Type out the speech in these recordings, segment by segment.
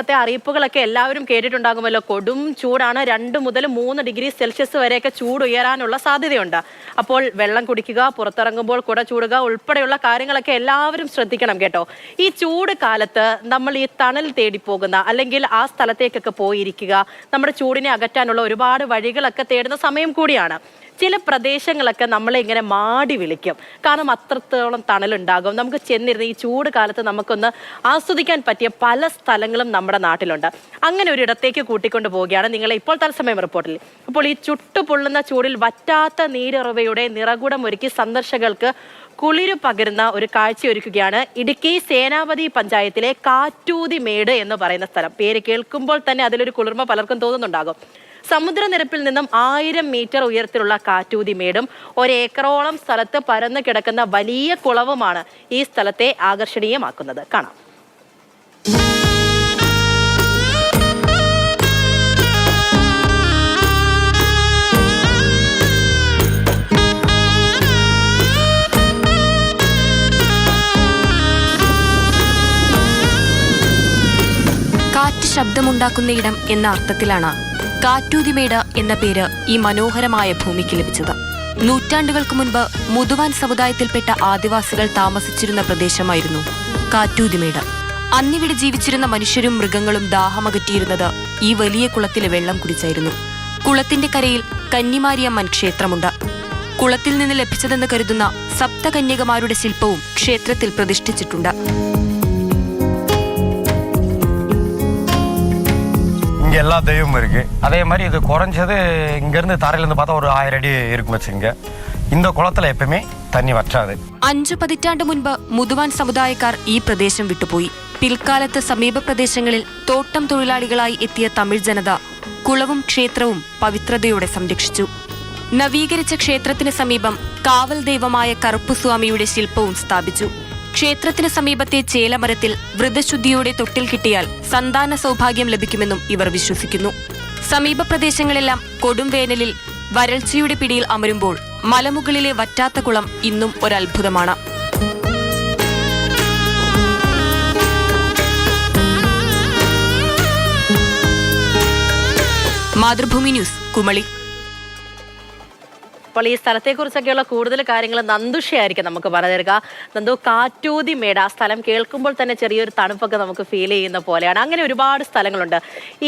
അറിയിപ്പുകളൊക്കെ എല്ലാവരും കേട്ടിട്ടുണ്ടാകുമല്ലോ. കൊടും ചൂടാണ്. 2 മുതൽ 3 ഡിഗ്രി സെൽഷ്യസ് വരെയൊക്കെ ചൂട് ഉയരാനുള്ള സാധ്യതയുണ്ട്. അപ്പോൾ വെള്ളം കുടിക്കുക, പുറത്തിറങ്ങുമ്പോൾ കുട ചൂടുക ഉൾപ്പെടെയുള്ള കാര്യങ്ങളൊക്കെ എല്ലാവരും ശ്രദ്ധിക്കണം കേട്ടോ. ഈ ചൂട് കാലത്ത് നമ്മൾ ഈ തണൽ തേടി പോകുന്ന അല്ലെങ്കിൽ ആ സ്ഥലത്തേക്കൊക്കെ പോയിരിക്കുക, നമ്മുടെ ചൂടിനെ അകറ്റാനുള്ള ഒരുപാട് വഴികളൊക്കെ തേടുന്ന സമയം കൂടിയാണ്. ചില പ്രദേശങ്ങളൊക്കെ നമ്മളെ ഇങ്ങനെ മാടി വിളിക്കും. കാരണം അത്രത്തോളം തണലുണ്ടാകും. നമുക്ക് ചെന്നിരുന്ന് ഈ ചൂട് കാലത്ത് നമുക്കൊന്ന് ആസ്വദിക്കാൻ പറ്റിയ പല സ്ഥലങ്ങളും നമ്മുടെ നാട്ടിലുണ്ട്. അങ്ങനെ ഒരു ഇടത്തേക്ക് കൂട്ടിക്കൊണ്ടു പോവുകയാണ് നിങ്ങളെ ഇപ്പോൾ തത്സമയം റിപ്പോർട്ടിൽ. അപ്പോൾ ഈ ചുട്ടുപൊള്ളുന്ന ചൂടിൽ വറ്റാത്ത നീരുറവയുടെ നിറകുടം ഒരുക്കി സന്ദർശകർക്ക് കുളിരു പകരുന്ന ഒരു കാഴ്ചയൊരുക്കുകയാണ് ഇടുക്കി സേനാപതി പഞ്ചായത്തിലെ കാറ്റൂതിമേട് എന്ന് പറയുന്ന സ്ഥലം. പേര് കേൾക്കുമ്പോൾ തന്നെ അതിലൊരു കുളിർമ പലർക്കും തോന്നുന്നുണ്ടാകും. സമുദ്രനിരപ്പിൽ നിന്നും 1000 മീറ്റർ ഉയരത്തിലുള്ള കാറ്റൂതിമേടും 1 ഏക്കറോളം സ്ഥലത്ത് പരന്നു കിടക്കുന്ന വലിയ കുളവുമാണ് ഈ സ്ഥലത്തെ ആകർഷണീയമാക്കുന്നത്. കാണാം. കാറ്റ് ശബ്ദമുണ്ടാക്കുന്ന ഇടം എന്ന അർത്ഥത്തിലാണ് കാറ്റൂതിമേട് എന്ന പേര് ഈ മനോഹരമായ ഭൂമിക്ക് ലഭിച്ചത്. നൂറ്റാണ്ടുകൾക്ക് മുൻപ് മുതുവാൻ സമുദായത്തിൽപ്പെട്ട ആദിവാസികൾ താമസിച്ചിരുന്ന പ്രദേശമായിരുന്നു കാറ്റൂതിമേട്. അന്നിവിടെ ജീവിച്ചിരുന്ന മനുഷ്യരും മൃഗങ്ങളും ദാഹമകറ്റിയിരുന്നത് ഈ വലിയ കുളത്തിലെ വെള്ളം കുടിച്ചായിരുന്നു. കുളത്തിന്റെ കരയിൽ കന്നിമാരിയമ്മൻ ക്ഷേത്രമുണ്ട്. കുളത്തിൽ നിന്ന് ലഭിച്ചതെന്ന് കരുതുന്ന സപ്തകന്യകമാരുടെ ശില്പവും ക്ഷേത്രത്തിൽ പ്രതിഷ്ഠിച്ചിട്ടുണ്ട്. எல்லா தெய்வமும் இருக்கு. அதே மாதிரி இது குறைஞ்சது இங்கிருந்து தரையிலிருந்து பார்த்தா ஒரு 1000 அடி இருக்கும் வச்சுங்க. இந்த குளத்துல எப்பவுமே தண்ணி வற்றாது. 5 പതിറ്റാണ്ട് മുൻപ് മുതുവാൻ സമുദായക്കാർ ഈ പ്രദേശം വിട്ടുപോയി. പിൽക്കാലത്ത് സമീപ പ്രദേശങ്ങളിൽ തോട്ടം തൊഴിലാളികളായി എത്തിയ തമിഴ് ജനത കുളവും ക്ഷേത്രവും പവിത്രതയോടെ സംരക്ഷിച്ചു. നവീകരിച്ച ക്ഷേത്രത്തിന് സമീപം കാവൽ ദൈവമായ കറുപ്പുസ്വാമിയുടെ ശില്പവും സ്ഥാപിച്ചു. ക്ഷേത്രത്തിന് സമീപത്തെ ചേലമരത്തിൽ വ്രതശുദ്ധിയോടെ തൊട്ടിൽ കിട്ടിയാൽ സന്താന സൗഭാഗ്യം ലഭിക്കുമെന്നും ഇവർ വിശ്വസിക്കുന്നു. സമീപ പ്രദേശങ്ങളെല്ലാം കൊടും വേനലിൽ വരൾച്ചയുടെ പിടിയിൽ അമരുമ്പോൾ മലമുകളിലെ വറ്റാത്ത കുളം ഇന്നും ഒരത്ഭുതമാണ്. മാതൃഭൂമി ന്യൂസ്, കുമളി. അപ്പോൾ ഈ സ്ഥലത്തെക്കുറിച്ചൊക്കെയുള്ള കൂടുതൽ കാര്യങ്ങൾ നന്ദുഷയായിരിക്കും നമുക്ക് പറഞ്ഞു തരിക. നന്ദു, കാറ്റൂതിമേട്, ആ സ്ഥലം കേൾക്കുമ്പോൾ തന്നെ ചെറിയൊരു തണുപ്പൊക്കെ നമുക്ക് ഫീൽ ചെയ്യുന്ന പോലെയാണ്. അങ്ങനെ ഒരുപാട് സ്ഥലങ്ങളുണ്ട്.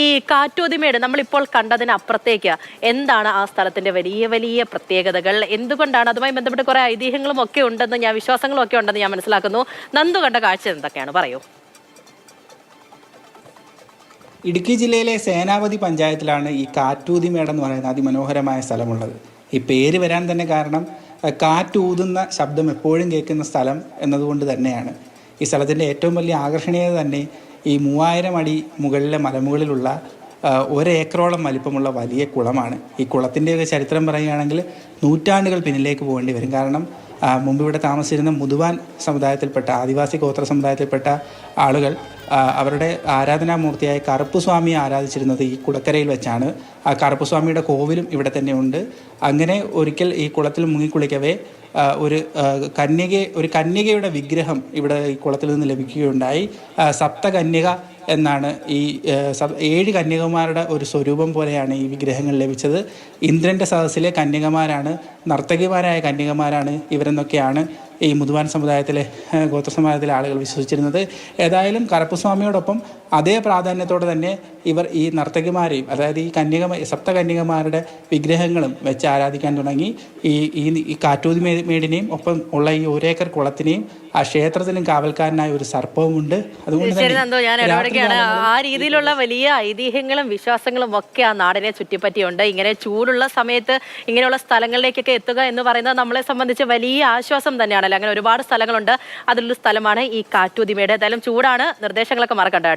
ഈ കാറ്റൂതിമേട് നമ്മളിപ്പോൾ കണ്ടതിന് അപ്പുറത്തേക്ക് എന്താണ് ആ സ്ഥലത്തിന്റെ വലിയ വലിയ പ്രത്യേകതകൾ? എന്തുകൊണ്ടാണ് അതുമായി ബന്ധപ്പെട്ട് കുറെ ഐതിഹ്യങ്ങളും ഒക്കെ ഉണ്ടെന്ന് വിശ്വാസങ്ങളും ഒക്കെ ഉണ്ടെന്ന് ഞാൻ മനസ്സിലാക്കുന്നു. നന്ദു കണ്ട കാഴ്ച എന്തൊക്കെയാണ്, പറയൂ. ഇടുക്കി ജില്ലയിലെ സേനാപതി പഞ്ചായത്തിലാണ് ഈ കാറ്റൂതിമേട് എന്ന് പറയുന്ന അതിമനോഹരമായ സ്ഥലമുള്ളത്. ഈ പേര് വരാൻ തന്നെ കാരണം കാറ്റൂതുന്ന ശബ്ദം എപ്പോഴും കേൾക്കുന്ന സ്ഥലം എന്നതുകൊണ്ട് തന്നെയാണ്. ഈ സ്ഥലത്തിൻ്റെ ഏറ്റവും വലിയ ആകർഷണീയത തന്നെ ഈ 3000 അടി മുകളിലെ മലമുകളിലുള്ള 1 ഏക്കറോളം വലിപ്പമുള്ള വലിയ കുളമാണ്. ഈ കുളത്തിൻ്റെയൊക്കെ ചരിത്രം പറയുകയാണെങ്കിൽ നൂറ്റാണ്ടുകൾ പിന്നിലേക്ക് പോകേണ്ടി വരും. കാരണം മുമ്പ് ഇവിടെ താമസിച്ചിരുന്ന മുതുവാൻ സമുദായത്തിൽപ്പെട്ട ആദിവാസി ഗോത്ര സമുദായത്തിൽപ്പെട്ട ആളുകൾ അവരുടെ ആരാധനാമൂർത്തിയായ കറുപ്പുസ്വാമിയെ ആരാധിച്ചിരുന്നത് ഈ കുളക്കരയിൽ വെച്ചാണ്. ആ കറുപ്പുസ്വാമിയുടെ കോവിലും ഇവിടെ തന്നെ ഉണ്ട്. അങ്ങനെ ഒരിക്കൽ ഈ കുളത്തിൽ മുങ്ങിക്കുളിക്കവേ ഒരു കന്യകയുടെ വിഗ്രഹം ഇവിടെ ഈ കുളത്തിൽ നിന്ന് ലഭിക്കുകയുണ്ടായി. സപ്തകന്യക എന്നാണ് ഈ 7 കന്യകമാരുടെ ഒരു സ്വരൂപം പോലെയാണ് ഈ വിഗ്രഹങ്ങൾ ലഭിച്ചത്. ഇന്ദ്രൻ്റെ സദസ്സിലെ കന്യകമാരാണ്, നർത്തകിമാരായ കന്യകമാരാണ് ഇവരെന്നൊക്കെയാണ് ഈ മുതുവാൻ സമുദായത്തിലെ ഗോത്ര സമുദായത്തിലെ ആളുകൾ വിശ്വസിച്ചിരുന്നത്. ഏതായാലും കറുപ്പുസ്വാമിയോടൊപ്പം അതേ പ്രാധാന്യത്തോടെ തന്നെ ഇവർ ഈ നർത്തകിമാരെയും, അതായത് ഈ സപ്തകന്യകമാരുടെ വിഗ്രഹങ്ങളും വെച്ച് ആരാധിക്കാൻ തുടങ്ങി. ഈ കാറ്റൂതിമേടിനെയും ഒപ്പം ഉള്ള ഈ 1 ഏക്കർ കുളത്തിനെയും ആ ക്ഷേത്രത്തിലും കാവൽക്കാരനായ ഒരു സർപ്പവുമുണ്ട്. അതുകൊണ്ട് തന്നെ ആ രീതിയിലുള്ള വലിയ ഐതിഹ്യങ്ങളും വിശ്വാസങ്ങളും ഒക്കെ ആ നാടിനെ ചുറ്റിപ്പറ്റിയുണ്ട്. ഇങ്ങനെ ചൂടുള്ള സമയത്ത് ഇങ്ങനെയുള്ള സ്ഥലങ്ങളിലേക്കൊക്കെ എത്തുക എന്ന് പറയുന്നത് നമ്മളെ സംബന്ധിച്ച് വലിയ ആശ്വാസം തന്നെയാണല്ലോ. അങ്ങനെ ഒരുപാട് സ്ഥലങ്ങളുണ്ട്. അതിലൊരു സ്ഥലമാണ് ഈ കാറ്റൂതിമേട്. ഏതായാലും ചൂടാണ്, നിർദ്ദേശങ്ങളൊക്കെ മറക്കണ്ട കേട്ടോ.